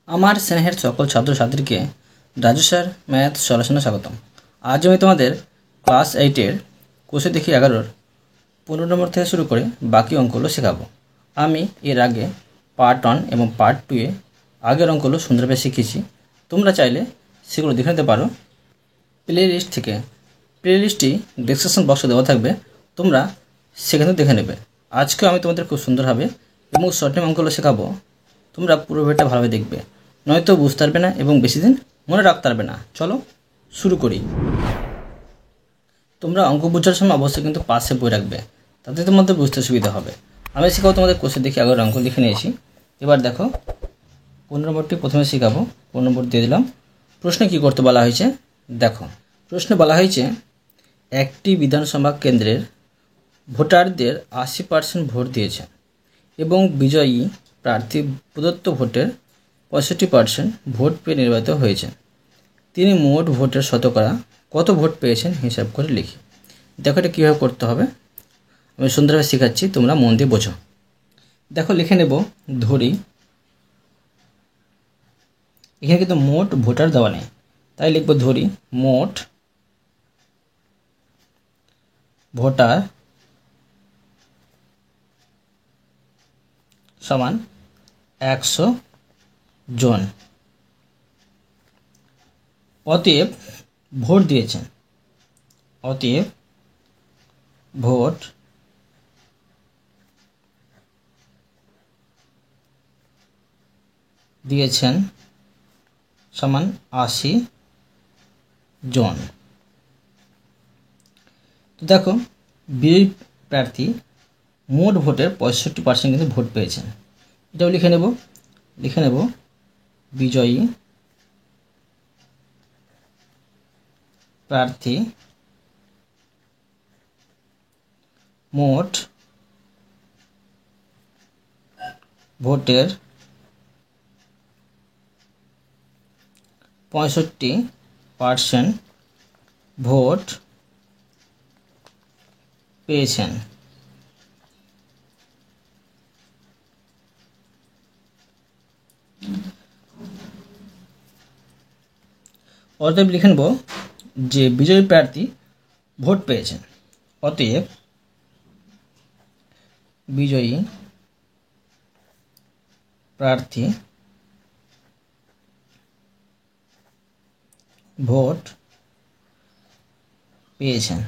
আমার স্নেহের সকল ছাত্রছাত্রীকে রাজু স্যার ম্যাথ সলিউশনে স্বাগতম। আজ আমি তোমাদের ক্লাস 8-এর কোষে দেখি 11-র 15 নম্বর থেকে শুরু করে বাকি অঙ্কগুলো শেখাবো। আমি এর আগে পার্ট 1 এবং পার্ট 2-এ আগের অঙ্কগুলো সুন্দরভাবে শিখেছি। তোমরা চাইলে সেগুলো দেখে নিতে পারো প্লে লিস্ট থেকে। প্লে লিস্টটি ডেসক্রিপশন বক্সে দেওয়া থাকবে, তোমরা সেখানে দেখে নেবে। আজকেও আমি তোমাদের খুব সুন্দরভাবে এবং শর্ট টাইম অঙ্কগুলো শেখাবো। তোমরা পুরো ভিডিওটা ভালোভাবে দেখবে, নয়তো বুঝতে পারবে না এবং বেশি দিন মনে রাখতে পারবে না। চলো শুরু করি। তোমরা অঙ্ক বোঝার সময় অবশ্যই কিন্তু পাশে বই রাখবে, তাতে তোমাদের বুঝতে সুবিধা হবে। আমি শেখাবো তোমাদের কোষে দেখি আগের অঙ্ক লিখে নিয়েছি। এবার দেখো 15 নম্বরটি প্রথমে শেখাবো। 15 নম্বর দিয়ে দিলাম। প্রশ্নে কী করতে বলা হয়েছে দেখো। প্রশ্নে বলা হয়েছে একটি বিধানসভা কেন্দ্রের ভোটারদের 80% ভোট দিয়েছে এবং বিজয়ী প্রার্থী প্রদত্ত ভোটের 65% ভোট পেয়ে নির্বাচিত হয়েছে। তিনি মোট ভোটের শতকরা কত ভোট পেয়েছেন হিসাব করে লিখি। দেখো এটা কীভাবে করতে হবে আমি সুন্দরভাবে শেখাচ্ছি, তোমরা মন দিয়ে বোঝো। দেখো লিখে নেব, ধরি এখানে কিন্তু মোট ভোটার দেওয়া নেই, তাই লিখব ধরি মোট ভোটার সমান 100 জন। অতএব ভোট দিয়েছেন, অতএব ভোট দিয়েছেন সমান 80 জন। তো দেখো বিজয়ী প্রার্থী মোট ভোটের 65% কিন্তু ভোট পেয়েছেন। এটাও লিখে নেব বিজয়ী প্রার্থী মোট ভোটের 65% ভোট পেয়েছেন। অতএব লিখে নেব যে বিজয়ী প্রার্থী ভোট পেয়েছেন, অতএব বিজয়ী প্রার্থী ভোট পেয়েছেন।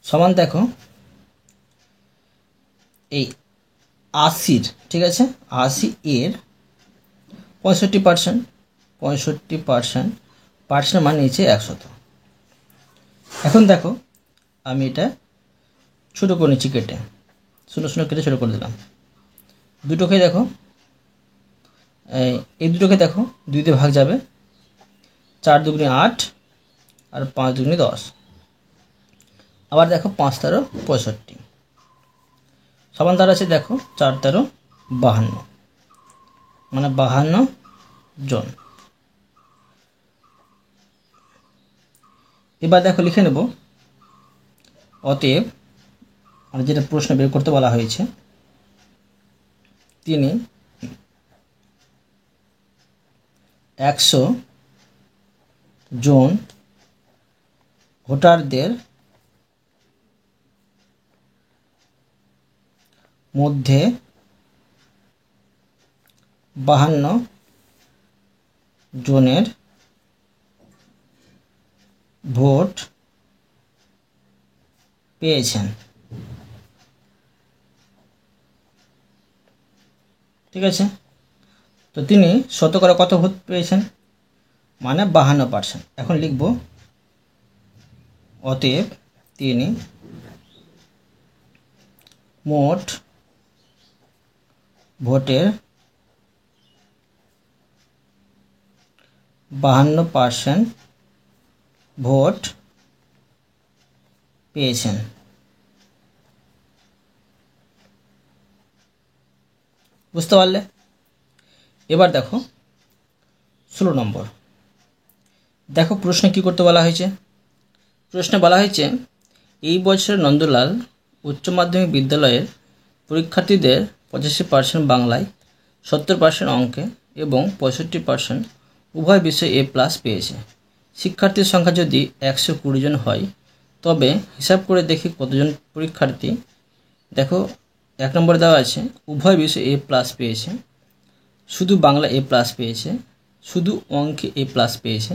সমান দেখো এই 80-র, ঠিক আছে, 80 এর 65% মান নিয়েছে 100। এখন দেখো আমি এটা ছোটো করে নিচ্ছি, কেটে শূন্য কেটে ছোটো করে দিলাম। দুটোকে দেখো, এই দুটোকে দেখো 2 দিয়ে ভাগ যাবে, 4 দুগুণে 8 আর 5 দুগুণে 10। আবার দেখো 5 তেরো 65 সমান দ্বারা আছে দেখো 4 তেরো 52, মানে 52 জন। এবার দেখো লিখে নেব অতএব মানে যেটা প্রশ্ন বের করতে বলা হয়েছে, তিনি 100 জন ভোটারদের মধ্যে 52 জনের ভোট পেয়েছেন। ঠিক আছে, তো তিনি শতকরা কত ভোট পেয়েছেন মানে 52%। এখন লিখব অতএব তিনি মোট ভোটের 52% ভোট পেয়েছেন। বুঝতে পারলে? এবার দেখো 16 নম্বর। দেখো প্রশ্নে কী করতে বলা হয়েছে। প্রশ্নে বলা হয়েছে এই বছর নন্দলাল উচ্চ মাধ্যমিক বিদ্যালয়ের পরীক্ষার্থীদের 85% বাংলায়, 70% অঙ্কে এবং 65% উভয় বিষয়ে A+ পেয়েছে। শিক্ষার্থীর সংখ্যা যদি 120 জন হয়, তবে হিসাব করে দেখি কতজন পরীক্ষার্থী। দেখো 1 নম্বরে দেওয়া আছে উভয় বিষয়ে A+ পেয়েছে, শুধু বাংলা A+ পেয়েছে, শুধু অঙ্কে A+ পেয়েছে,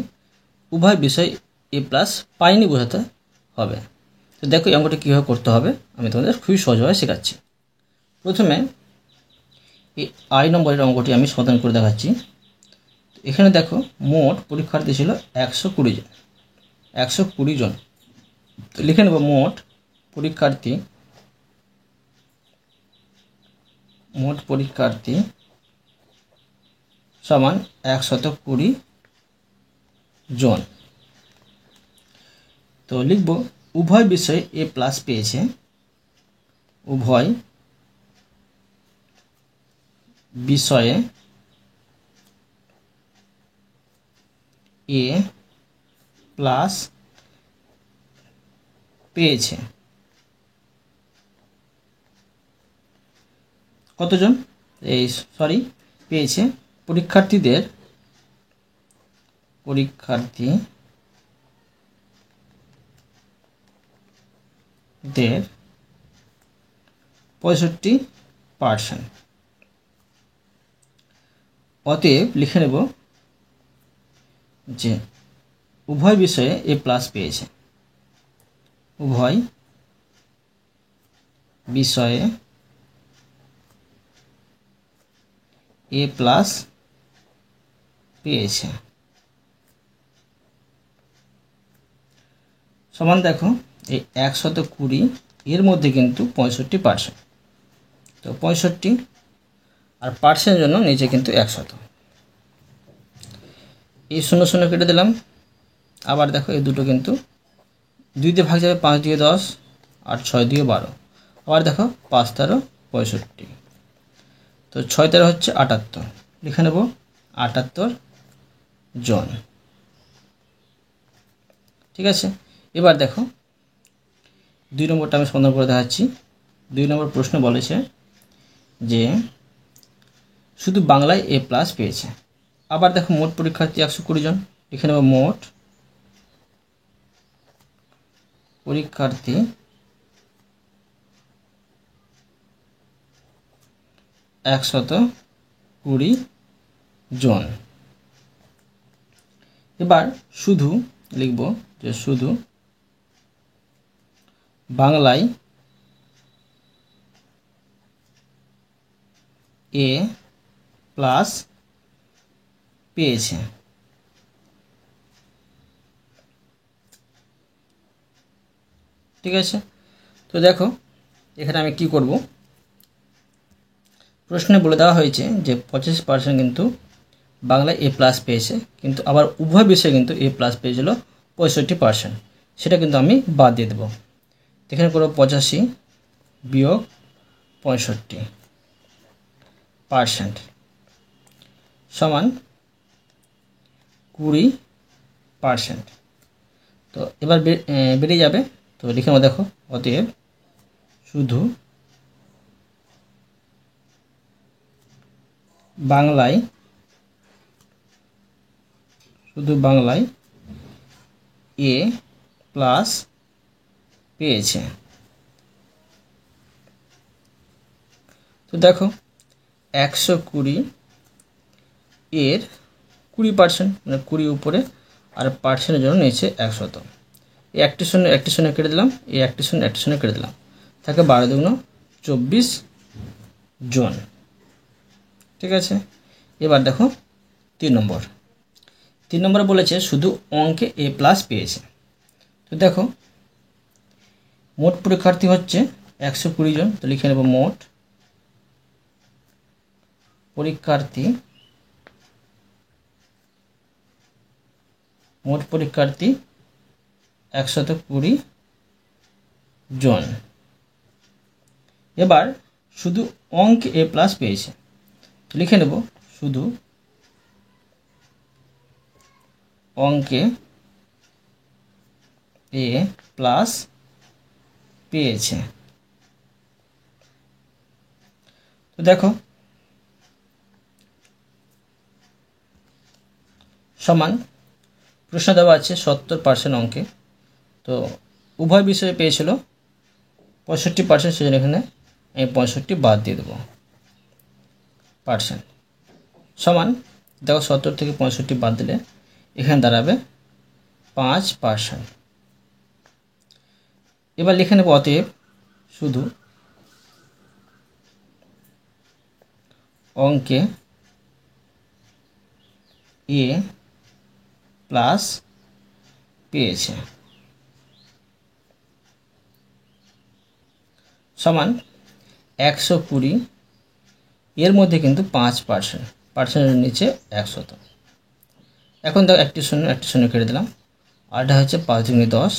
উভয় বিষয় A+ পায়নি বোঝাতে হবে। তো দেখো এই অঙ্কটি কীভাবে করতে হবে আমি তোমাদের খুবই সহজভাবে শেখাচ্ছি। প্রথমে এই আই নম্বরের অঙ্কটি আমি সমাধান করে দেখাচ্ছি। এখানে দেখো মোট পরীক্ষার্থী ছিল 120 জন। 120 জন তো লিখে নেব মোট পরীক্ষার্থী সমান 120 জন। তো লিখব উভয় বিষয়ে A+ পেয়েছে, উভয় বিষয়ে A+ পেয়েছে। কতজন? পেয়েছে পরীক্ষার্থীদের 65%। অতএব লিখে নেব যে উভয় বিষয়ে A+ পেয়েছে, উভয় বিষয়ে A+ পেয়েছে। সমান দেখো এই 120 এর মধ্যে কিন্তু 65%, তো 65 আর পার্সেন্টের জন্য নিচে কিন্তু 100। এই 0 কেটে দিলাম। আবার দেখো এই দুটো কিন্তু 2 দিয়ে ভাগ যাবে, 5 দিয়ে 10 আর 6 দিয়ে 12। আবার দেখো 5 13 65, তো 6 13 হচ্ছে 78, লিখে নেব 78 জন। ঠিক আছে, এবার দেখো 2 নম্বরটা আমি সমাধান করে দেখাচ্ছি। 2 নম্বর প্রশ্ন বলেছে যে শুধু বাংলায় A+ পেয়েছে। আবার দেখো মোট পরীক্ষার্থী 120 জন, লিখে নেব মোট পরীক্ষার্থী 120 জন। এবার শুধু লিখব যে শুধু বাংলায় A+ পেয়েছে। ঠিক আছে, তো দেখো এখানে আমি কি করব, প্রশ্নে বলে দেওয়া হয়েছে যে 25% কিন্তু বাংলায় A+ পেয়েছে, কিন্তু আবার উভয় বিষয়ে কিন্তু A+ পেয়েছিল 65%, সেটা কিন্তু আমি বাদ দিয়ে দেবো। এখানে করব 85 বিয়োগ 65% সমান 20%। তো এবার বেরিয়ে যাবে, তো লিখে নাও দেখো অতএব শুধু বাংলায় A+ পেয়েছে। তো দেখো 120 এর 20%, মানে 20 উপরে আর পার্সেন্টের জন্য নিচে 100। এই একটি শূন্য কেটে দিলাম, এই একটি শূন্য কেটে দিলাম, থাকে 12 দুগুণ 24 জন। ঠিক আছে, এবার দেখো 3 নম্বরে বলেছে শুধু অঙ্কে A+ পেয়েছে। তো দেখো মোট পরীক্ষার্থী হচ্ছে 120 জন, তো লিখে নেব মোট পরীক্ষার্থী 120 জন। এবার শুধু অঙ্কে A+ পেয়েছে, তো লিখে নেব শুধু অঙ্কে A+ পেয়েছে। তো দেখো সমান প্রশ্ন দেওয়া আছে 70% অঙ্কে, তো উভয় বিষয়ে পেয়েছিল 65%, সেজন্য এখানে আমি 65 বাদ দিয়ে দেবো পার্সেন্ট। সমান দেখো 70 থেকে 65 বাদ দিলে এখানে দাঁড়াবে 5%। এবার লিখে নেব অতএব শুধু অঙ্কে এ প্লাস পেয়েছে সমান 120, এর মধ্যে কিন্তু 5%, পার্সেন্টের নিচে 100। এখন দেখো একটি শূন্য কেটে দিলাম, আরটা হচ্ছে 5 দুগুণে 10,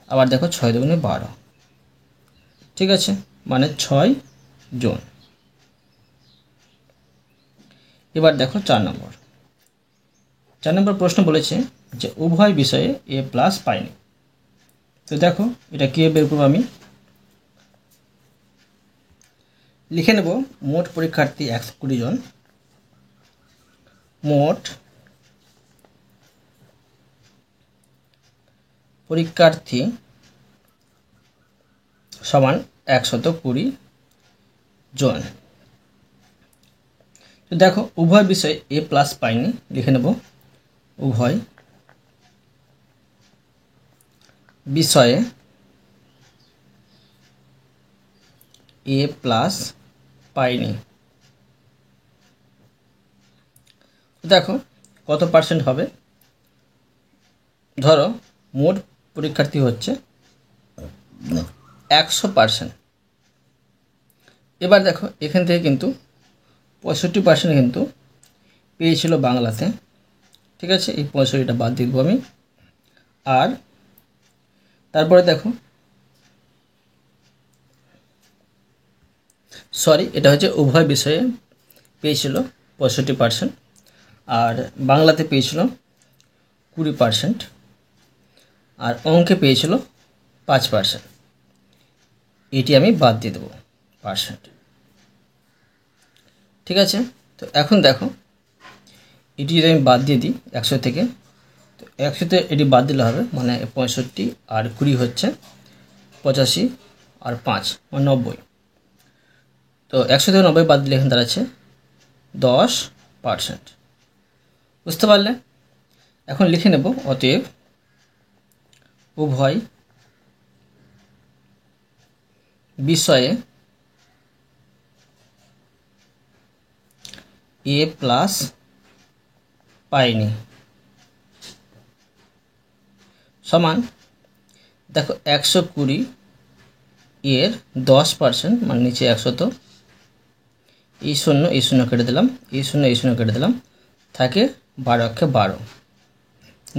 আবার দেখো 6 দুগুণে 12, ঠিক আছে, মানে 6 জন। এবার দেখো 4 নম্বর প্রশ্ন বলেছে যে উভয় বিষয়ে এ প্লাস পাইনি। তো দেখো এটা কে বের করবো, আমি লিখে নেব মোট পরীক্ষার্থী 120 জন, মোট পরীক্ষার্থী সমান 120 জন। তো দেখো উভয় বিষয়ে এ প্লাস পাইনি, লিখে নেব উভয় বিষয়ে এ প্লাস পাইনি। দেখো কত পার্সেন্ট হবে, ধরো মোট পরীক্ষার্থী হচ্ছে 100%। এবার দেখো এখান থেকে কিন্তু 65% কিন্তু পেয়েছিল বাংলাতে, ঠিক আছে, এই 65টা বাদ দিয়ে দেবো আমি। আর তারপরে দেখো এটা হচ্ছে উভয় বিষয়ে পেয়েছিল 65%, আর বাংলাতে পেয়েছিল 20%, আর অঙ্কে পেয়েছিল 5%, এটি আমি বাদ দিয়ে দেবো পার্সেন্ট, ঠিক আছে। তো এখন দেখো এটি যদি আমি বাদ দিয়ে দিই 100 থেকে, তো 100তে এটি বাদ দিলে হবে, মানে 65 আর 20 হচ্ছে 85 আর 5 মানে 90। তো 100 থেকে 90 বাদ দিলে এখানে দাঁড়াচ্ছে 10%, বুঝতে পারলে। এখন লিখে নেব অতএব উভয় বিষয়ে এ প্লাস পাইনি সমান দেখো 120 এর 10% মানে নিচে 100, তো এই শূন্য কেটে দিলাম, এই শূন্য কেটে দিলাম, থাকে 12 অক্ষে 12,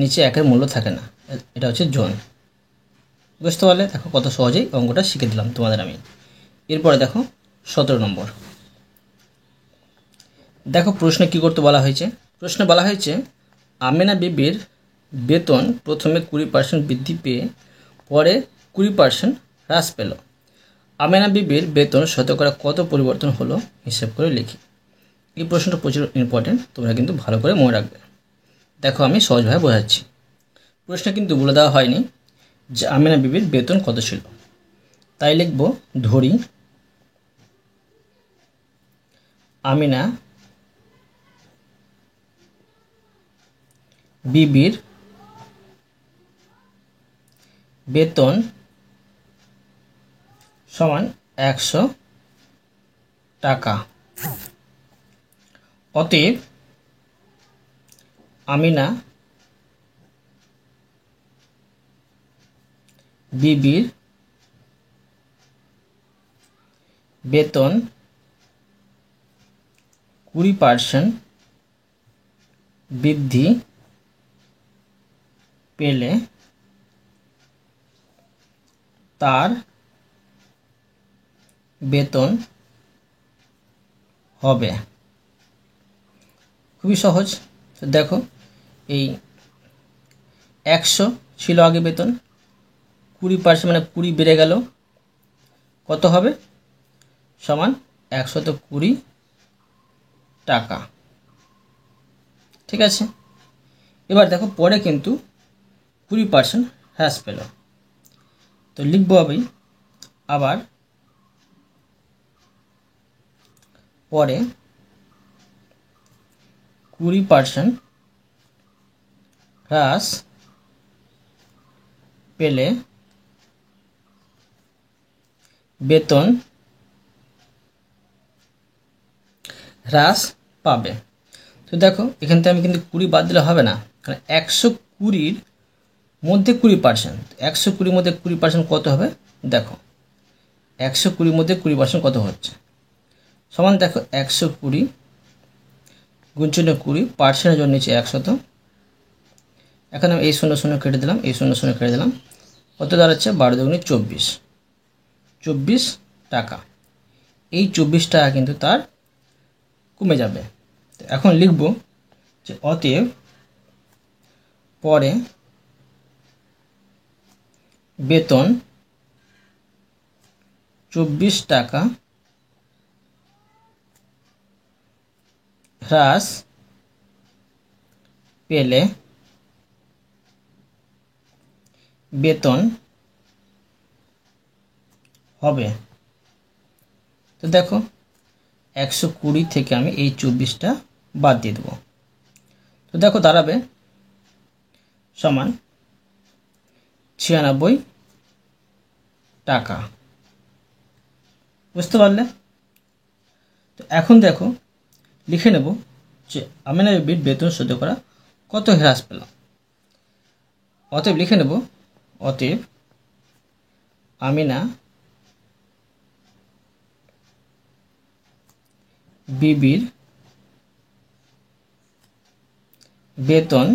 নিচে একের মূল্য থাকে না, এটা হচ্ছে জন, বুঝতে পারলে। দেখো কত সহজেই অঙ্কটা শিখে দিলাম তোমাদের আমি। এরপরে দেখো 17 নম্বর। দেখো প্রশ্নে কি করতে বলা হয়েছে, প্রশ্নে বলা হয়েছে আমেনা বিবির বেতন প্রথমে 20% বৃদ্ধি পেয়ে পরে 20% হ্রাস পেল। আমেনা বিবির বেতন শতকরা কত পরিবর্তন হলো হিসেব করে লিখি। এই প্রশ্নটা প্রচুর ইম্পর্টেন্ট, তোমরা কিন্তু ভালো করে মনে রাখবে। দেখো আমি সহজভাবে বোঝাচ্ছি, প্রশ্নে কিন্তু বলে দেওয়া হয়নি যে আমেনা বিবির বেতন কত ছিল, তাই লিখব ধরি আমিনা বিবির বেতন সমান 100 টাকা। অতএব আমিনা বিবির বেতন 20% বৃদ্ধি পেলে তার বেতন হবে, খুবই সহজ। দেখো এই 100 ছিল আগে বেতন, 20% মানে 20 বেড়ে গেল, কত হবে সমান 120 টাকা। ঠিক আছে, এবার দেখো পরে কিন্তু 20% হ্রাস পেল। তো লিখবো আমি আবার পরে 20% হ্রাস পেলে বেতন হ্রাস পাবে। তো দেখো এখান থেকে আমি কিন্তু 20 বাদ দিলে হবে না, কারণ 120 মধ্যে 20%, 120 মধ্যে 20% কত হবে দেখো, 120 মধ্যে 20% কত হচ্ছে, সমান দেখো 120 গুণ 20 পার্সেন্টের জন্য নিচে 100। এখন আমি এই 0 0 কেটে দিলাম, এই 0 0 কেটে দিলাম, কত দাঁড়াচ্ছে 12 দুগুণে 24 টাকা। এই 24 টাকা কিন্তু তার কমে যাবে। তো এখন লিখব যে অতএব পরে বেতন 24 টাকা হ্রাস পেলে বেতন হবে। তো দেখো 120 থেকে আমি এই 24টা বাদ দিয়ে দেবো। তো দেখো দাঁড়াবে সমান 96 টাকা। বুঝতে পারলে? তো এখন দেখো লিখে নেব যে আমিনা বিবির বেতন শোধ করা কত হ্রাস পেল। অতএব লিখে নেব অতএব আমিনা বিবির বেতন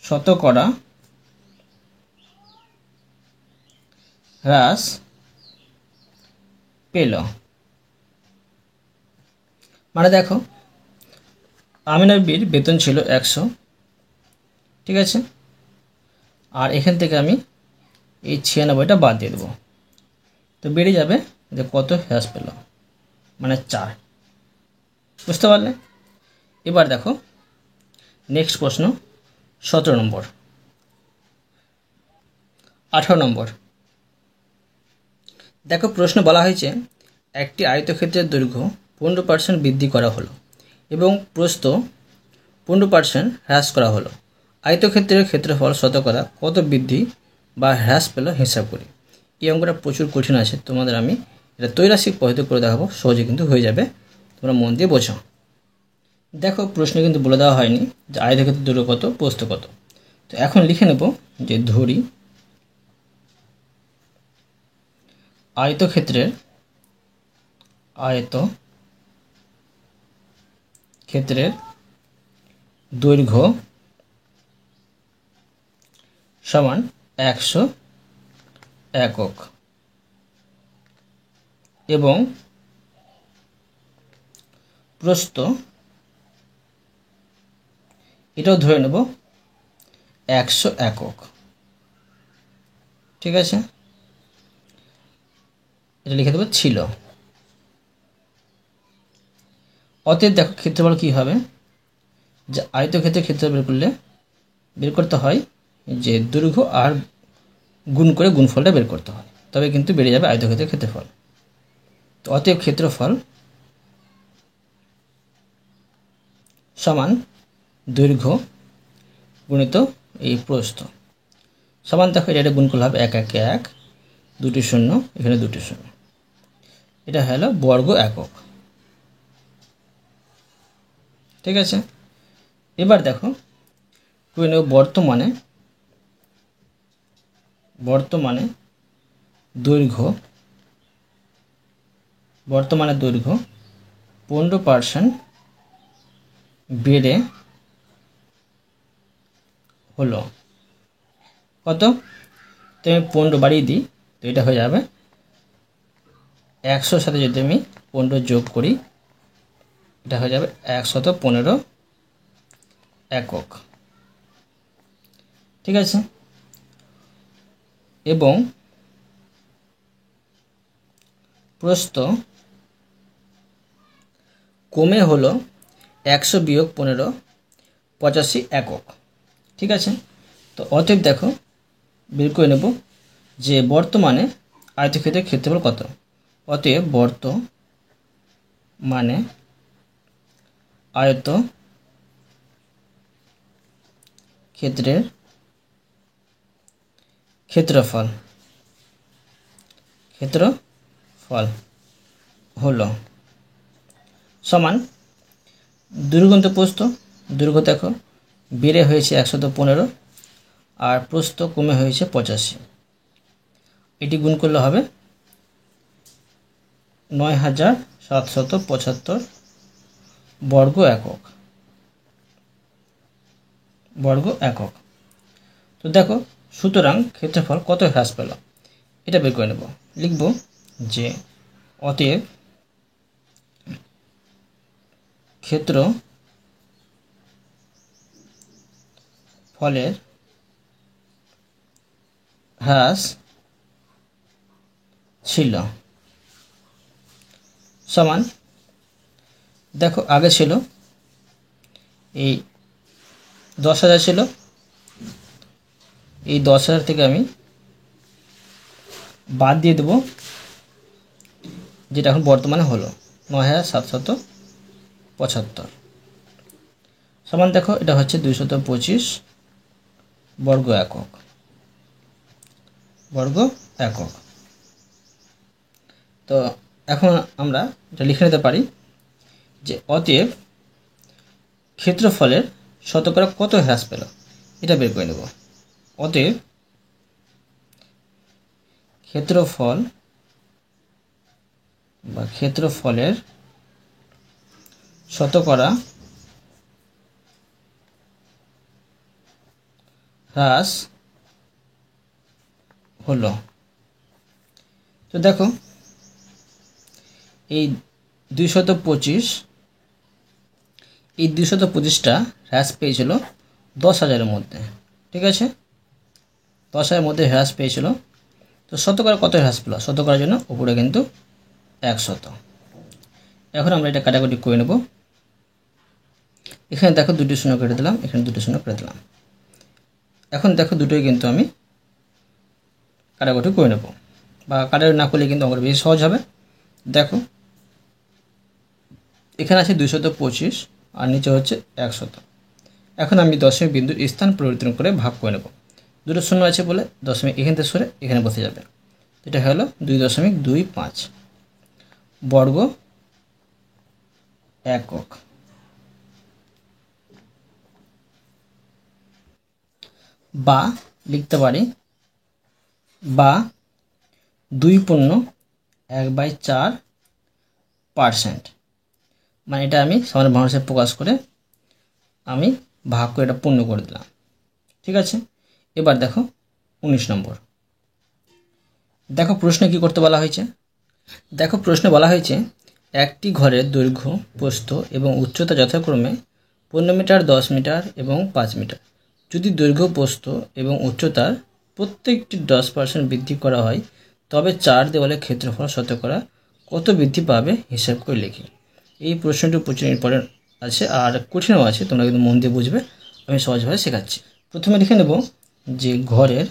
শতকরা হ্রাস পেল। মানে দেখো আমিনা বিবির বেতন ছিল 100, ঠিক আছে, আর এখান থেকে আমি এই 96টা বাদ দিয়ে দেবো। তো বেড়ে যাবে যে কত হ্রাস পেল, মানে 4। বুঝতে পারলে? এবার দেখো নেক্সট প্রশ্ন 17 নম্বর, 18 নম্বর। দেখো প্রশ্ন বলা হয়েছে একটি আয়তক্ষেত্রের দৈর্ঘ্য 15% বৃদ্ধি করা হলো এবং প্রস্থ 15% হ্রাস করা হলো। আয়তক্ষেত্রের ক্ষেত্রফল শতকরা কত বৃদ্ধি বা হ্রাস পেল হিসাব করি। এই অঙ্কটা প্রচুর কঠিন আছে, তোমাদের আমি এটা ত্রৈরাশিক পদ্ধতি করে দেখাবো, সহজে কিন্তু হয়ে যাবে, তোমরা মন দিয়ে বোঝো। দেখো প্রশ্ন কিন্তু বলে দেওয়া হয়নি যে আয়তক্ষেত্রের দৈর্ঘ্য কত, প্রস্থ কত। তো এখন লিখে নেব যে ধরি আয়তক্ষেত্রের দৈর্ঘ্য সমান 100 একক এবং প্রস্থ এটাও ধরে নেব 100 একক। ঠিক আছে, এটা লিখে দেবো ছিল। অতএব দেখো ক্ষেত্রফল কী হবে, যে আয়তক্ষেত্রের ক্ষেত্রফল বের করতে হয় যে দৈর্ঘ্য আর গুণ করে গুণফলটা বের করতে হয়, তবে কিন্তু বেড়ে যাবে আয়তক্ষেত্রের ক্ষেত্রফল। তো অতএব ক্ষেত্রফল সমান দৈর্ঘ্য গুণিত এই প্রস্থ সমান, দেখো এটা গুণ করলে হবে 1 1 1, 2টি শূন্য, এখানে 2টি শূন্য, এটা হলো বর্গ একক। ঠিক আছে, এবার দেখো করে নেব বর্তমানে দৈর্ঘ্য 15% বেড়ে হলো কত, তো আমি 15 বাড়িয়ে দিই, তো এটা হয়ে যাবে 100 সাথে যদি আমি 15 যোগ করি, এটা হয়ে যাবে 115 একক। ঠিক আছে, এবং প্রস্থ কমে হলো 100 বিয়োগ 15 85 একক। ঠিক আছে, তো অতএব দেখো বের করে নেব যে বর্তমানে আয়তক্ষেত্রের ক্ষেত্রফল কত। অতএব বর্তমানে আয়ত ক্ষেত্রের ক্ষেত্রফল হলো সমান দৈর্ঘ্য প্রস্থ। দৈর্ঘ্য দেখো বেড়ে হয়েছে 115 আর প্রস্থ কমে হয়েছে 85। এটি গুণ করলে হবে 9775 বর্গ একক। তো দেখো সুতরাং ক্ষেত্রফল কত হ্রাস পেল এটা বের করে নেব। লিখব যে অতএব ক্ষেত্রফলের হ্রাস ছিল সমান, দেখো আগে ছিল এই 10,000 ছিল, এই 10,000 থেকে আমি বাদ দিয়ে দেব যেটা এখন বর্তমানে হলো 9775 সমান দেখো এটা হচ্ছে 225 বর্গ একক। তো এখন আমরা এটা লিখে নিতে পারি যে অতএব ক্ষেত্রফলের শতকরা কত হ্রাস পেল এটা বের করে নেব। অতএব ক্ষেত্রফলের শতকরা হ্রাস হলো। তো দেখো এই 225টা হ্রাস পেয়েছিল 10,000-এর মধ্যে। ঠিক আছে, 10,000-এর মধ্যে হ্রাস পেয়েছিল। তো শতকরা কত হ্রাস পেল, শতকরার জন্য উপরে কিন্তু 100। এখন আমরা এটা কাটাকুটি করে নেব। এখানে দেখো 2টি শূন্য কেটে দিলাম, এখানে 2টি শূন্য কেটে দিলাম। এখন দেখো দুটোই কিন্তু আমি কাটাকুটি করে নেব, বা কাটাকুটি না করলে কিন্তু অঙ্কটা বেশি সহজ হবে। দেখো এখানে আছে 225 আর নিচে হচ্ছে 100। এখন আমি দশমিক বিন্দুর স্থান পরিবর্তন করে ভাগ করে নেব। দুটো শূন্য আছে বলে দশমিক এখান থেকে সরে এখানে বসে যাবে। এটা হলো 2.25 বর্গ একক। বা লিখতে পারি বা 2.1/4%। মানে এটা আমি সামনে ভাঙাংশে প্রকাশ করে আমি ভাগ করে এটা পূর্ণ করে দিলাম। ঠিক আছে, এবার দেখো 19 নম্বর। দেখো প্রশ্নে কি করতে বলা হয়েছে। দেখো প্রশ্নে বলা হয়েছে একটি ঘরের দৈর্ঘ্য, প্রস্থ এবং উচ্চতা যথাক্রমে 15 মিটার, 10 মিটার এবং 5 মিটার। যদি দৈর্ঘ্য, প্রস্থ এবং উচ্চতার প্রত্যেকটি 10% বৃদ্ধি করা হয় তবে 4 দেওয়ালের ক্ষেত্রফল শতকরা কত বৃদ্ধি পাবে হিসাব করে লিখি। এই প্রশ্নটি প্রচুর ইম্পর্টেন্ট আছে আর কঠিনও আছে, তোমরা কিন্তু মন দিয়ে বুঝবে, আমি সহজভাবে শেখাচ্ছি। প্রথমে লিখে নেব যে ঘরের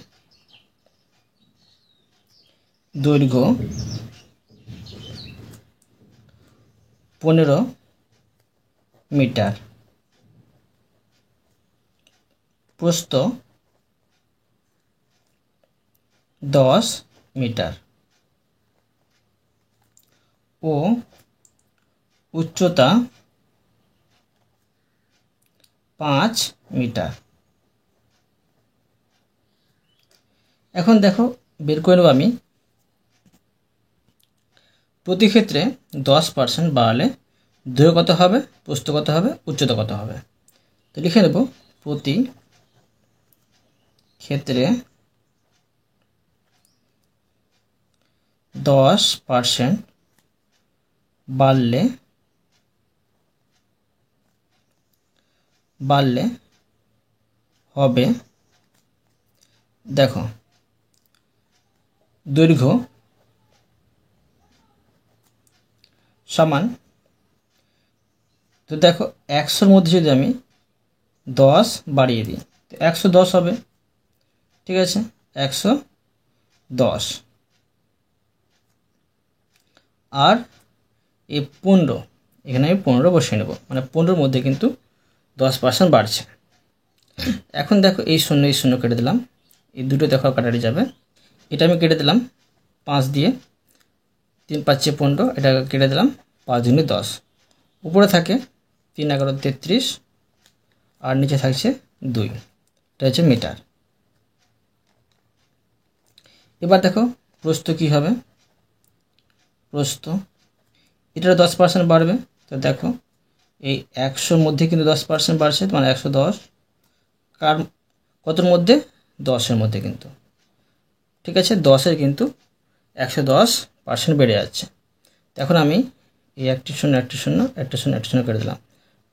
দৈর্ঘ্য 15 মিটার, প্রস্থ 10 মিটার ও উচ্চতা 5 মিটার। এখন দেখো বের করে নেব আমি প্রতি ক্ষেত্রে 10% বাড়ালে দৈর্ঘ্য কত হবে, প্রস্থ কত হবে, উচ্চতা কত হবে। তো লিখে নেব প্রতি ক্ষেত্রে 10% বাড়লে হবে, দেখো দৈর্ঘ্য সমান, তো দেখো 100-র মধ্যে যদি আমি 10 বাড়িয়ে দিই তো 110 হবে, ঠিক আছে, 110। আর এই 15, এখানে আমি 15 বসিয়ে নেব, মানে 15-র মধ্যে কিন্তু 10% বাড়ছে। এখন দেখো এই শূন্য কেটে দিলাম, এই দুটো দেখো কাটাটি যাবে, এটা আমি কেটে দিলাম 5 দিয়ে, 3 5 15, এটা কেটে দিলাম 5 × 10, উপরে থাকে 3 11 33, আর নিচে থাকছে 2, এটা হচ্ছে মিটার। এবার দেখো প্রস্থ কি হবে, প্রস্থ এটার 10% বাড়বে, তো দেখো এই 100-র মধ্যে কিন্তু 10% বাড়ছে, মানে 110, কার কতর মধ্যে, 10-এর মধ্যে কিন্তু, ঠিক আছে, 10-এর কিন্তু 110% বেড়ে যাচ্ছে। এখন আমি এই একটি শূন্য কেটে দিলাম,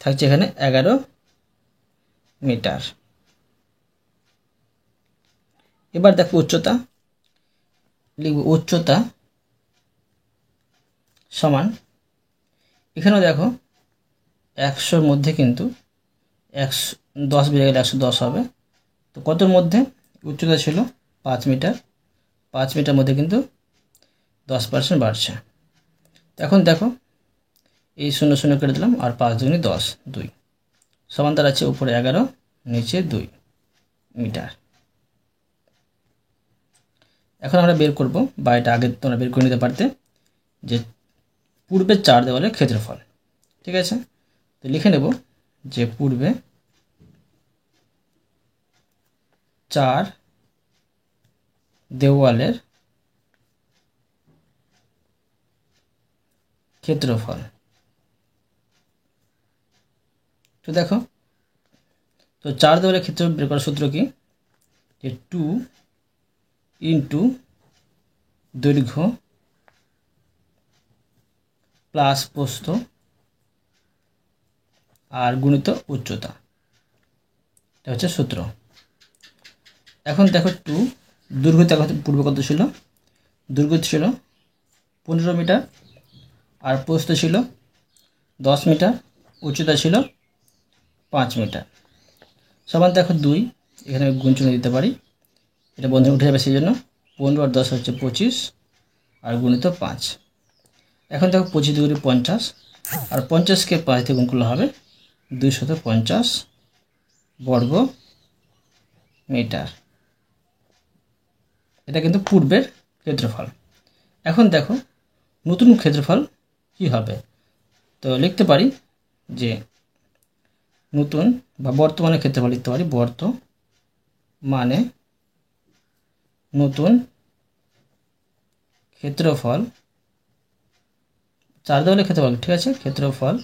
থাকছে এখানে 11 মিটার। এবার দেখো উচ্চতা, লিখব উচ্চতা সমান, এখানেও দেখো 100-র মধ্যে কিন্তু 10 বেড়ে গেলে 110 হবে, তো কতর মধ্যে, উচ্চতা ছিল 5 মিটার, 5 মিটার মধ্যে কিন্তু 10% বাড়ছে। এখন দেখো এই শূন্য কেটে দিলাম, আর 5 × 10 2, সমান দাঁড়াচ্ছে উপরে 11 নিচে 2 মিটার। এখন আমরা বের করব, বা এটা আগে তোমরা বের করে নিতে পারতে, যে পূর্বের 4 দেওয়ালের ক্ষেত্রফল, ঠিক আছে, তো লিখে নেব যে পূর্বে 4 দেওয়ালের ক্ষেত্রফল। তো দেখো, তো 4 দেওয়ালের ক্ষেত্রফল বের করার সূত্র কি, যে 2 × দৈর্ঘ্য প্লাস প্রস্থ আর গুণিত উচ্চতা, এটা হচ্ছে সূত্র। এখন দেখো 2 দৈর্ঘ্য দেখো পূর্বে কত ছিল, দৈর্ঘ্য ছিল 15 মিটার, আর প্রস্থ ছিল 10 মিটার, উচ্চতা ছিল 5 মিটার, সমান দেখো 2, এখানে গুণ চিহ্ন দিতে পারি, এটা বন্ধনে উঠে যাবে, সেই জন্য 15 আর 10 হচ্ছে 25, আর গুণিত 5। এখন দেখো 25 × 2 = 50, আর 50-কে 5 দিয়ে গুণ করলে হবে 250 বর্গ মিটার। এটা কিন্তু পূর্বের ক্ষেত্রফল। এখন দেখো নতুন ক্ষেত্রফল কি হবে, তো লিখতে পারি যে নতুন বা বর্তমানের ক্ষেত্রফল লিখতে পারি, বর্তমানে নতুন ক্ষেত্রফল, 4 দেওয়ালের ক্ষেত্রফল, ঠিক আছে, ক্ষেত্রফল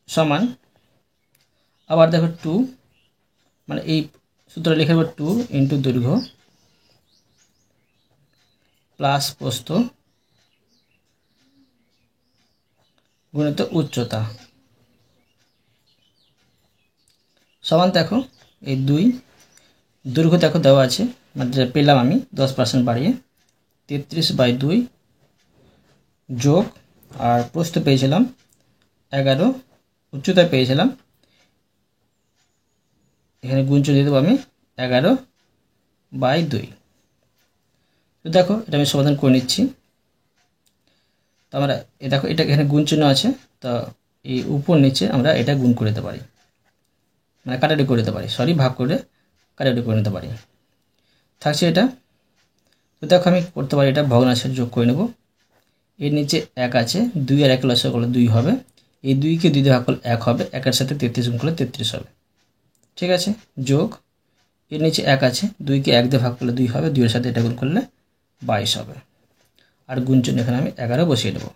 সমান, আবার দেখো 2, মানে এই সূত্র লিখে দেবো 2 × দৈর্ঘ্য প্লাস প্রস্থ গুণিত উচ্চতা, সমান দেখো এই 2 দৈর্ঘ্য দেখো দেওয়া আছে, মানে যেটা পেলাম আমি 10% বাড়িয়ে 33/2 যোগ, আর প্রস্থ পেয়েছিলাম 11, উচ্চতা পেয়েছিলাম, এখানে গুণ চিহ্ন দিয়ে দেবো আমি 11/2। তো দেখো এটা আমি সমাধান করে নিচ্ছি, তো আমরা দেখো এটা এখানে গুণ চিহ্ন আছে, তো এই উপর নিচে আমরা এটা গুণ করে দিতে পারি, মানে কাটাকাটি করে দিতে পারি, ভাগ করে কাটাকাটি করে নিতে পারি, থাকছে এটা। তো দেখো আমি করতে পারি এটা ভগ্নাংশের যোগ করে নেব, এর নিচে 1 আছে, 2 আর 1 লসাগু করলে 2 হবে, এই 2-কে 2 দিয়ে ভাগ করলে 1 হবে, 1-এর সাথে 33 গুণ করলে 33 হবে, ঠিক আছে, যোগ, এর নিচে 1 আছে, 2-কে 1 দিয়ে ভাগ করলে 2 হবে, 2-এর সাথে এটা গুণ করলে 22 হবে, আর গুণ চিহ্ন এখানে আমি 11 বসিয়ে দেবো,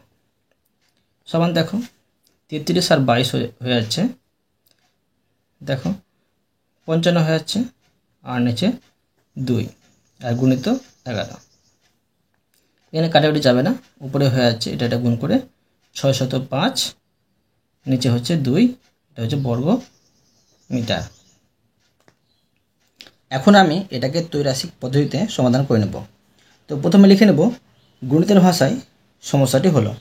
সমান দেখো 33 আর 22 হয়ে যাচ্ছে, দেখো 55 হয়ে যাচ্ছে, আর নিচে 2 আর গুণিত 11, এখানে কাটাকাটি যাবে না, উপরে হয়ে যাচ্ছে, এটা গুণ করে 605, নিচে হচ্ছে 2, এটা হচ্ছে বর্গ মিটার। এখন আমি এটাকে ত্রৈরাশিক পদ্ধতিতে সমাধান করে নেব। তো প্রথমে লিখে নেব গণিতের ভাষায় সমস্যাটি হলো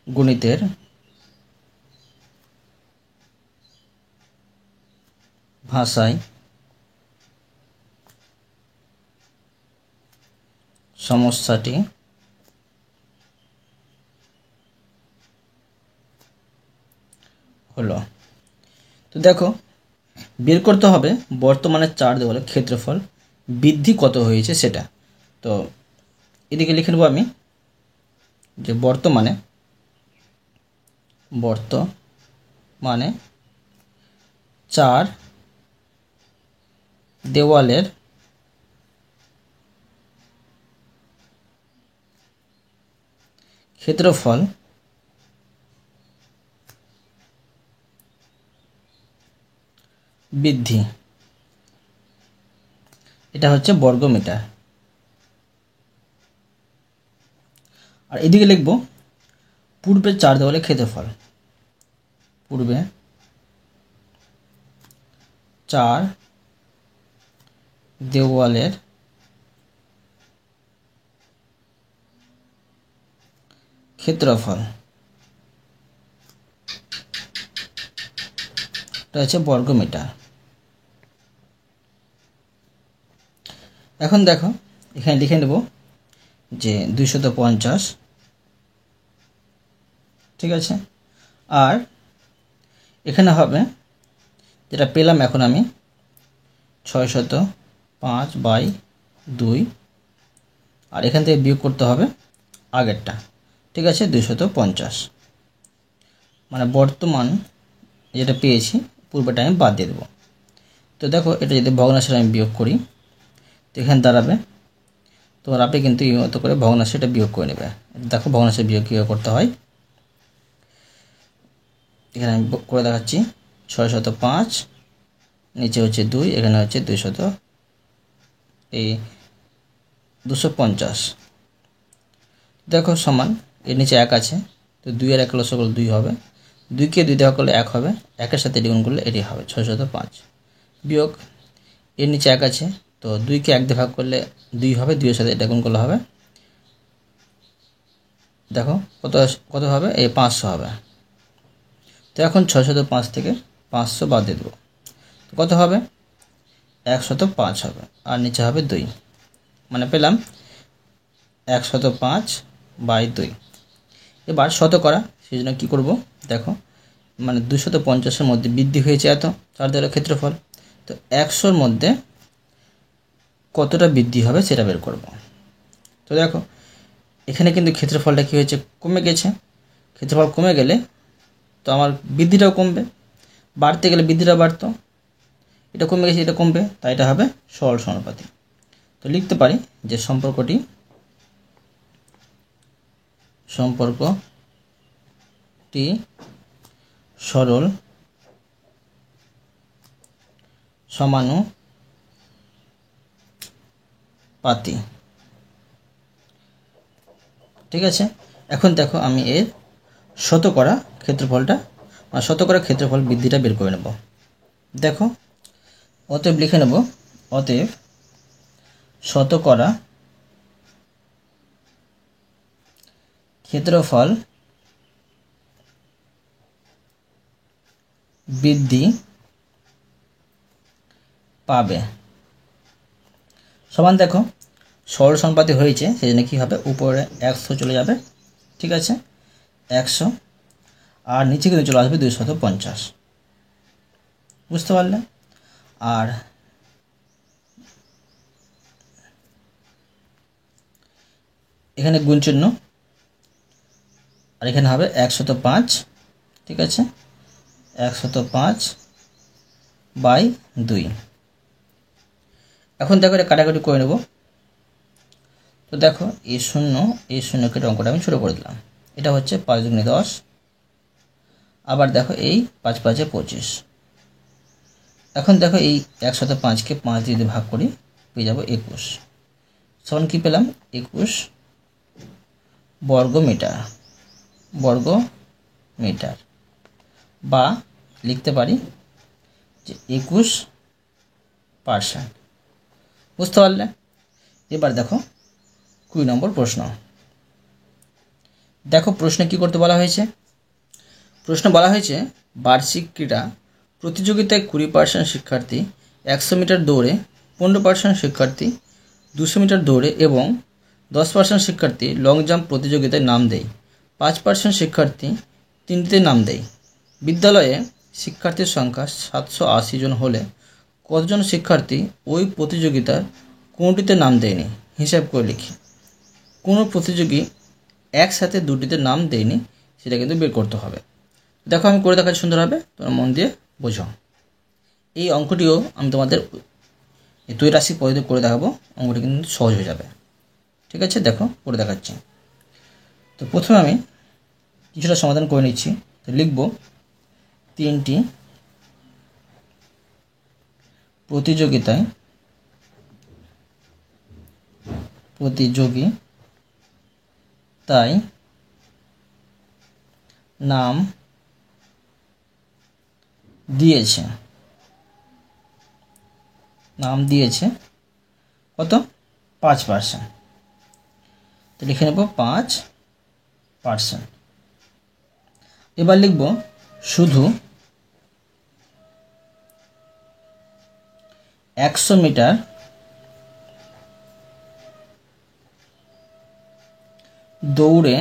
গণিতের ভাষায় সমস্যাটি হলো। তো দেখো বের করতে হবে বর্তমানে 4 দেওয়ালে ক্ষেত্রফল বৃদ্ধি কত হয়েছে সেটা। তো এদিকে লিখে নেব আমি যে বর্তমানে 4 দেওয়ালের ক্ষেত্রফল বৃদ্ধি, এটা হচ্ছে বর্গ মিটার। আর এদিকে লিখব পূর্বে 4 দেওয়ালের ক্ষেত্রফল, পূর্বে 4 দেওয়ালের ক্ষেত্রফল, এটা হচ্ছে বর্গ মিটার। এখন দেখো এখানে লিখে নেব যে 250, ঠিক আছে। আর এখানে হবে যেটা পেলাম এখন আমি 605/2, আর এখান থেকে বিয়োগ করতে হবে আগেরটা, ঠিক আছে, 250। মানে বর্তমান যেটা পেয়েছি পূর্বেটা আমি বাদ দিয়ে দেবো। তো দেখো এটা যদি ভগ্নাংশের আমি বিয়োগ করি তো এখানে দাঁড়াবে, তোমার আপনি কিন্তু এই মতো করে ভগ্নাংশটা বিয়োগ করে নেবে। দেখো ভগ্নাংশের বিয়োগ কীভাবে করতে হয়, এখানে আমি করে দেখাচ্ছি। 605 নিচে হচ্ছে 2, এখানে হচ্ছে 250। দেখো সমান, এর নিচে 1 আছে, তো 2 এর 1 লসাগু 2 হবে, 2কে 2 দেওয়া করলে 1 হবে, 1-এর সাথে গুণ করলে এটি হবে 605 বিয়োগ এর নিচে 1 আছে, তো 2কে 1 দিয়ে ভাগ করলে 2 হবে, 2 এর সাথে এটা গুণ করলে হবে, দেখো কত হবে, এই 500 হবে। তো এখন 605 থেকে 500 বাদ দিয়ে দেবো, তো কত হবে, 105 হবে, আর নিচে হবে 2, মানে পেলাম 105/2। এবার শতকরা, সেই জন্য কী করবো দেখো, মানে 250-এর মধ্যে বৃদ্ধি হয়েছে এত 4 দেওয়ালের ক্ষেত্রফল, তো 100-র মধ্যে কতটা বৃদ্ধি হবে সেটা বের করব। তো দেখো এখানে কিন্তু ক্ষেত্রফলটা কী হয়েছে, কমে গেছে। ক্ষেত্রফল কমে গেলে তো আমার বৃদ্ধিটাও কমবে, বাড়তে গেলে বৃদ্ধিটা বাড়তো, এটা কমে গেছে এটা কমবে, তাই এটা হবে সরল সমানুপাতি। তো লিখতে পারি যে সম্পর্কটি সরল সমানুপাতি, ঠিক আছে। এখন দেখো আমি এর শতকরা ক্ষেত্রফলটা, শতকরা ক্ষেত্রফল বৃদ্ধিটা বের করে নেব। দেখো অতএব লিখে নেব, অতএব শতকরা ক্ষেত্রফল বৃদ্ধি পাবে সমান, দেখো সরল সমানুপাতি হয়েছে সেই জন্য কী হবে, উপরে 100 চলে যাবে, ঠিক আছে, 100, আর নিচে কিন্তু চলে আসবে 250, বুঝতে পারলে। আর এখানে গুণ চিহ্ন, আর এখানে হবে 105, ঠিক আছে, 105/2। এখন দেখো এটা কাটাকাটি করে নেব। তো দেখো এই শূন্য কেটে অঙ্কটা আমি ছোটো করে দিলাম, এটা হচ্ছে 5 × 10, আবার দেখো এই 5×5 = 25। এখন দেখো এই 105-কে 5 দিয়ে ভাগ করি, পেয়ে যাবো 21, সমান কী পেলাম, 21 বর্গ মিটার, বা লিখতে পারি যে 21%, বুঝতে পারলে। এবার দেখো 20 নম্বর প্রশ্ন। দেখো প্রশ্নে কি করতে বলা হয়েছে। প্রশ্ন বলা হয়েছে বার্ষিক ক্রীড়া প্রতিযোগিতায় 20% শিক্ষার্থী 100 মিটার দৌড়ে, 15% শিক্ষার্থী 200 মিটার দৌড়ে এবং 10% শিক্ষার্থী লং জাম্প প্রতিযোগিতায় নাম দেয়। 5% শিক্ষার্থী তিনটিতে নাম দেয়। বিদ্যালয়ে শিক্ষার্থীর সংখ্যা 780 জন হলে কতজন শিক্ষার্থী ওই প্রতিযোগিতার কোনটিতে নাম দেয়নি হিসাব করে লিখি। কোনো প্রতিযোগী একসাথে দুটিতে নাম দেয়নি সেটা কিন্তু বের করতে হবে। দেখো আমি করে দেখাচ্ছি সুন্দরভাবে, তোমরা মন দিয়ে বোঝো। এই অঙ্কটিও আমি তোমাদের ত্রৈরাশিক পদ্ধতি করে দেখাবো, অঙ্কটি কিন্তু সহজ হয়ে যাবে। ঠিক আছে, দেখো করে দেখাচ্ছি। তো প্রথমে আমি কিছুটা সমাধান করে নিচ্ছি। তো লিখব 3টি প্রতিযোগিতায় নাম দিয়েছে কত? 5%। তো লিখে নেব 5%। এবার লিখব শুধু 100 মিটার দৌড়ে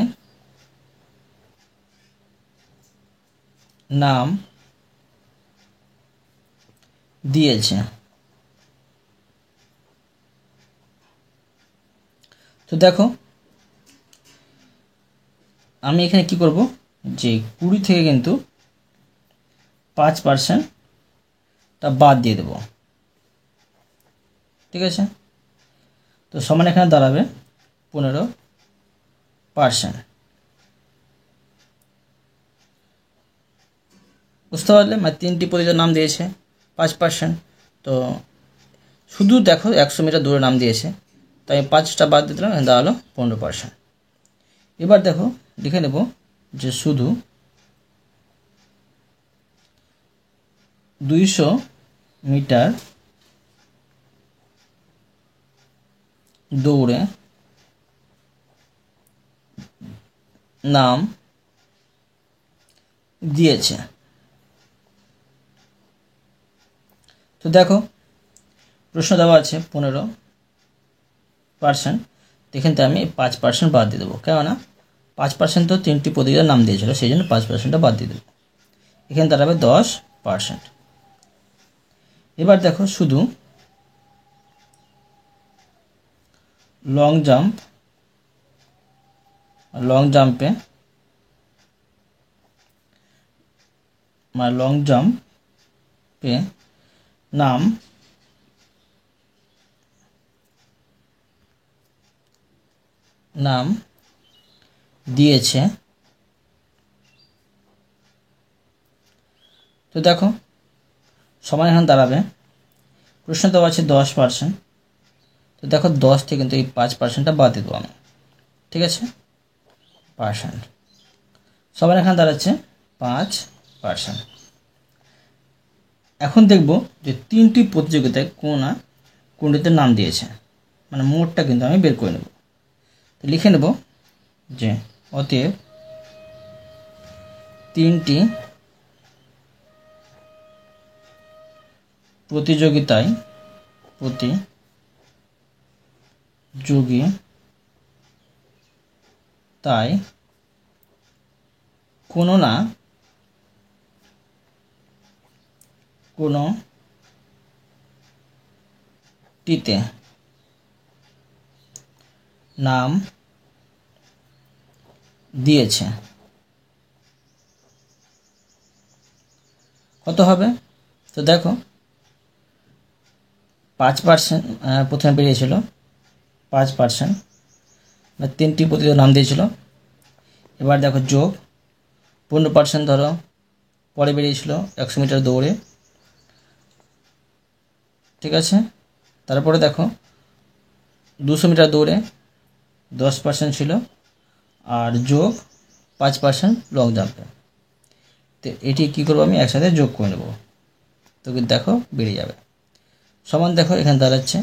নাম দিয়েছে। তো দেখো আমি এখানে কি করব, যে 20 থেকে কিন্তু 5%টা বাদ দিয়ে দেব। ঠিক আছে, তো সমান এখানে দাঁড়াবে 15%। বুঝতে পারলে? মানে 3টি প্রতিযোগিতার নাম দিয়েছে 5%। তো শুধু দেখো 100 মিটার দূরে নাম দিয়েছে, তাই 5টা বাদ দিয়ে দিলাম, দাঁড়ালো 15%। এবার দেখো লিখে নেব যে শুধু 200 মিটার দৌড়ে নাম দিয়েছে। তো দেখো প্রশ্ন দেওয়া আছে 15%, এখান থেকে আমি 5% বাদ দিয়ে দেবো, কেননা 5% তো 3টি প্রতিযোগিতার নাম দিয়েছিল, সেই জন্য 5%টা বাদ দিয়ে দেবো। এখানে দাঁড়াবে 10%। এবার দেখো শুধু লং জাম্পে নাম দিয়েছে। তো দেখো সমান এখানে দাঁড়াবে, প্রশ্ন দেওয়া আছে 10%। তো দেখো 10 থেকে কিন্তু এই 5%টা বাদ দিয়ে দেবো আমি। ঠিক আছে, পার্সেন্ট সবার এখানে দাঁড়াচ্ছে 5%। এখন দেখব যে 3টি প্রতিযোগিতায় কোনটিতে নাম দিয়েছে, মানে মোটটা কিন্তু আমি বের করে নেব। তো লিখে নেব যে অতএব 3টি প্রতিযোগিতায় কোনোটিতে নাম দিয়েছে। কত হবে? তো দেখো 5% প্রথমে বেরিয়েছিল 5%, 3টি প্রতিযোগিতার নাম দিয়েছিল। এবার দেখো যোগ 15% ধরো পরে বেরিয়েছিল 100 মিটার দৌড়ে। ঠিক আছে, তারপরে দেখো 200 মিটার দৌড়ে 10% ছিল, আর যোগ 5% লং জাম্পে। তো এটি কী করবো, আমি একসাথে যোগ করে নেব। তো দেখো বেড়ে যাবে। সমান দেখো এখানে দাঁড়াচ্ছে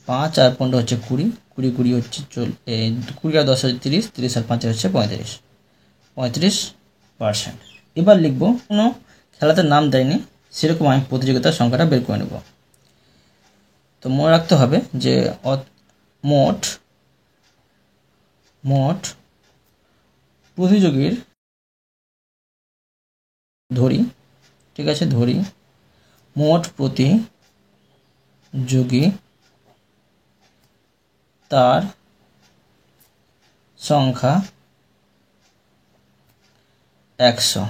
5 আর 15 হচ্ছে 20, 20 হচ্ছে 20 আর 10 হচ্ছে 30, 30 আর 5 হচ্ছে 35। 35%। এবার লিখব কোনো খেলাতে নাম দেয়নি সেরকম আমি প্রতিযোগিতার সংখ্যাটা বের করে নেব। তো মনে রাখতে হবে যে মোট প্রতিযোগীর ধরি, ঠিক আছে, ধরি মোট প্রতিযোগী তার সংখ্যা 100,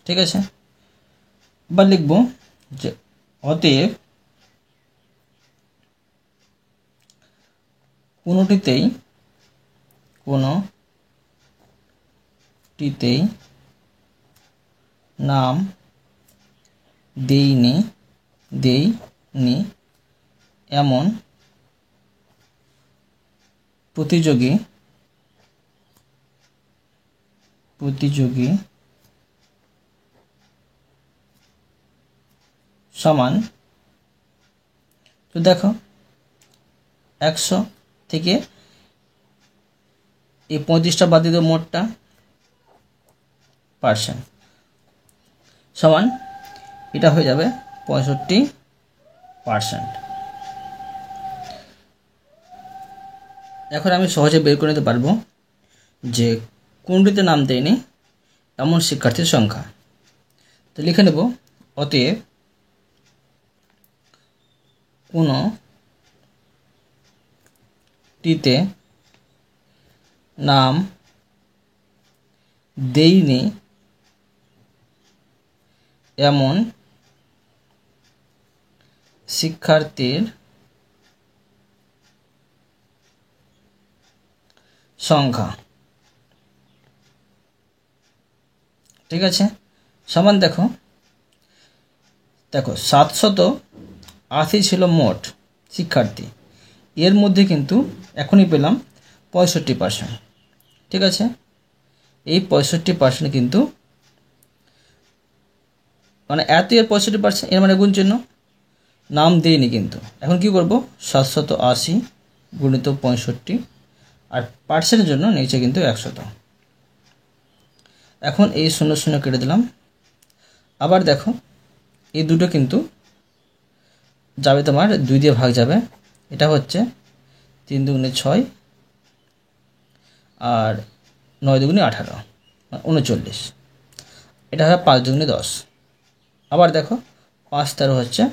ঠিক আছে। এবার লিখব যে অতএব কোনোটিতেই নাম দেইনি এমন প্রতিযোগী সমান। তো দেখো 100 থেকে এই 35টা বাদ দিয়ে মোটটা পার্সেন্ট সমান, এটা হয়ে যাবে 65%। এখন আমি সহজে বের করে নিতে পারবো যে কোনটিতে নাম দেয়নি এমন শিক্ষার্থীর সংখ্যা। তো লিখে নেব অতএব কোনোটিতে নাম দেইনি এমন শিক্ষার্থীর সংখ্যা, ঠিক আছে, সমান দেখো 780 ছিল মোট শিক্ষার্থী, এর মধ্যে কিন্তু এখনই পেলাম 65%, ঠিক আছে। এই 65% কিন্তু মানে এত এর 65%, এর মানে গুণ চিহ্ন, নাম দেয়নি কিন্তু। এখন কি করব 780 গুণিত 65 আর পার্সেন্টের জন্য নিচে কিন্তু 100। এখন এই 0 0 কেটে দিলাম। আবার দেখো এই দুটো কিন্তু যাবে তোমার 2 দিয়ে ভাগ যাবে, এটা হচ্ছে 3 দুগুণে 6 আর 9 দুগুণে 18 39, এটা হয় 5 দুগুণে 10। আবার দেখো 5 13 হচ্ছে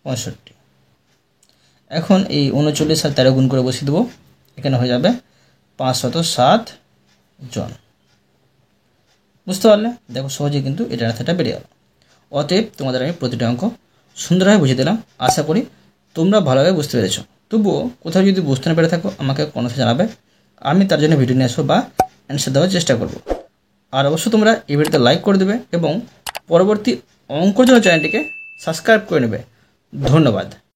65। এখন এই 39 আর 13 গুণ করে বসিয়ে দেবো, এখানে হয়ে যাবে 507 জন। বুঝতে পারলে? দেখো সহজে কিন্তু এটা রাস্তাটা বেরিয়ে গেল। অতএব তোমাদের আমি প্রতিটা অঙ্ক সুন্দরভাবে বুঝিয়ে দিলাম, আশা করি তোমরা ভালোভাবে বুঝতে পেরেছো। তবুও কোথাও যদি বুঝতে না পেরে থাকো আমাকে কমেন্টে জানাবে, আমি তার জন্য ভিডিও নিয়ে আসবো বা অ্যান্সার দেওয়ার চেষ্টা করব। আর অবশ্যই তোমরা এই ভিডিওতে লাইক করে দেবে এবং পরবর্তী অঙ্কর জন্য চ্যানেলটিকে সাবস্ক্রাইব করে নেবে। ধন্যবাদ।